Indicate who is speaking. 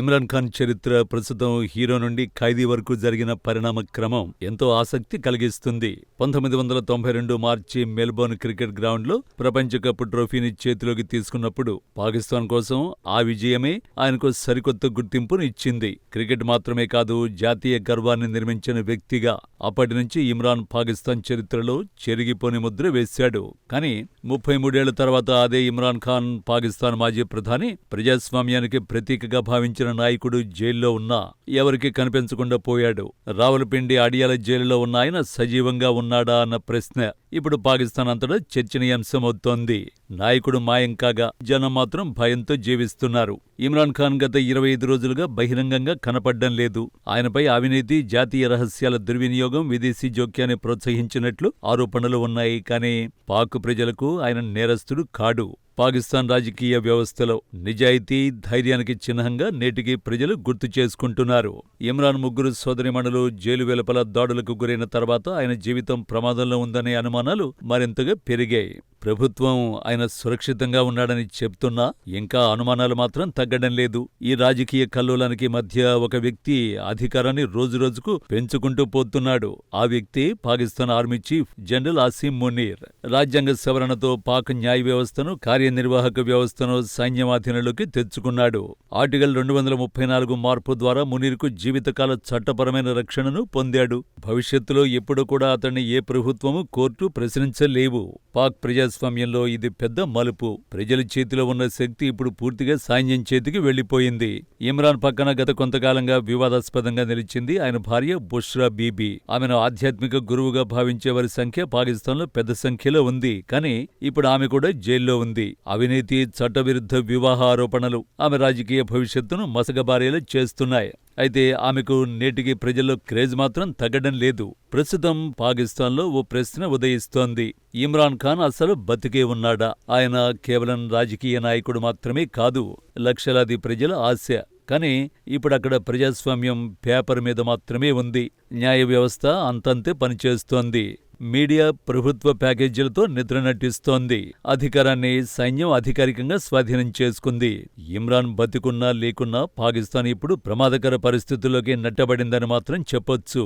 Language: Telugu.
Speaker 1: ఇమ్రాన్ ఖాన్ చరిత్ర ప్రస్తుతం హీరో నుండి ఖైదీ వరకు జరిగిన పరిణామ క్రమం ఎంతో ఆసక్తి కలిగిస్తుంది. 1992 మార్చి మెల్బోర్న్ క్రికెట్ గ్రౌండ్లో ప్రపంచ కప్ ట్రోఫీని చేతిలోకి తీసుకున్నప్పుడు పాకిస్తాన్ కోసం ఆ విజయమే ఆయనకు సరికొత్త గుర్తింపును ఇచ్చింది. క్రికెట్ మాత్రమే కాదు, జాతీయ గర్వాన్ని నిర్మించిన వ్యక్తిగా అప్పటి నుంచి ఇమ్రాన్ పాకిస్తాన్ చరిత్రలో చెరిగిపోని ముద్ర వేశాడు. కానీ 33 ఏళ్ల తర్వాత అదే ఇమ్రాన్ ఖాన్, పాకిస్తాన్ మాజీ ప్రధాని, ప్రజాస్వామ్యానికి ప్రతీకగా భావించిన నాయకుడు జైల్లో ఉన్నా ఎవరికి కనిపించకుండా పోయాడు. రావలపిండి అడియాల జైలులో ఉన్న ఆయన సజీవంగా ఉన్నాడా అన్న ప్రశ్న ఇప్పుడు పాకిస్తాన్ అంతటా చర్చనీయాంశమవుతోంది. నాయకుడు మాయం కాగా జనం మాత్రం భయంతో జీవిస్తున్నారు. ఇమ్రాన్ ఖాన్ గత 25 రోజులుగా బహిరంగంగా కనపడ్డం లేదు. ఆయనపై అవినీతి, జాతీయ రహస్యాల దుర్వినియోగం, విదేశీ జోక్యాన్ని ప్రోత్సహించినట్లు ఆరోపణలు ఉన్నాయి. కానీ పాక్ ప్రజలకు ఆయన నేరస్తుడు కాడు. పాకిస్తాన్ రాజకీయ వ్యవస్థలో నిజాయితీ, ధైర్యానికి చిహ్నంగా నేటికి ప్రజలు గుర్తు చేసుకుంటున్నారు. ఇమ్రాన్ ముగ్గురు సోదరీమణులు జైలు వెలుపల దాడులకు గురైన తర్వాత ఆయన జీవితం ప్రమాదంలో ఉందనే అనుమానాలు మరింతగా పెరిగాయి. ప్రభుత్వం ఆయన సురక్షితంగా ఉన్నాడని చెప్తున్నా ఇంకా అనుమానాలు మాత్రం తగ్గడం లేదు. ఈ రాజకీయ కల్లోలానికి మధ్య ఒక వ్యక్తి అధికారాన్ని రోజురోజుకు పెంచుకుంటూ పోతున్నాడు. ఆ వ్యక్తి Pakistan army chief general Asim Munir. రాజ్యాంగ సవరణతో పాక్ న్యాయ వ్యవస్థను, కార్యనిర్వాహక వ్యవస్థను సైన్యమాధీనంలోకి తెచ్చుకున్నాడు. ఆర్టికల్ 234 మార్పు ద్వారా మునీర్కు జీవితకాల చట్టపరమైన రక్షణను పొందాడు. భవిష్యత్తులో ఎప్పుడు కూడా అతన్ని ఏ ప్రభుత్వము, కోర్టు ప్రశ్నించలేవు. పాక్ ప్రజాస్వామ్యంలో ఇది పెద్ద మలుపు. ప్రజల చేతిలో ఉన్న శక్తి ఇప్పుడు పూర్తిగా సైన్యం చేతికి వెళ్లిపోయింది. ఇమ్రాన్ పక్కన గత కొంతకాలంగా వివాదాస్పదంగా నిలిచింది ఆయన భార్య బుష్రా బీబీ. ఆమెను ఆధ్యాత్మిక గురువుగా భావించే వారి సంఖ్య పాకిస్తాన్లో పెద్ద సంఖ్యలో ఉంది. కానీ ఇప్పుడు ఆమె కూడా జైల్లో ఉంది. అవినీతి, చట్టవిరుద్ధ వివాహ ఆరోపణలు ఆమె రాజకీయ భవిష్యత్తును మసకబారేలా చేస్తున్నాయి. అయితే ఆమెకు నేటికి ప్రజల్లో క్రేజ్ మాత్రం తగ్గడం లేదు. ప్రస్తుతం పాకిస్తాన్లో ఓ ప్రశ్న ఉదయిస్తోంది. ఇమ్రాన్ ఖాన్ అసలు బతికే ఉన్నాడా? ఆయన కేవలం రాజకీయ నాయకుడు మాత్రమే కాదు, లక్షలాది ప్రజల ఆశ. కానీ ఇప్పుడక్కడ ప్రజాస్వామ్యం పేపర్ మీద మాత్రమే ఉంది. న్యాయ వ్యవస్థ అంతంతే పనిచేస్తోంది. మీడియా ప్రభుత్వ ప్యాకేజీలతో నిద్ర నటిస్తోంది. అధికారాన్ని సైన్యం అధికారికంగా స్వాధీనం చేసుకుంది. ఇమ్రాన్ బతికున్నా లేకున్నా పాకిస్తాన్ ఇప్పుడు ప్రమాదకర పరిస్థితుల్లోకి నెట్టబడిందని మాత్రం చెప్పొచ్చు.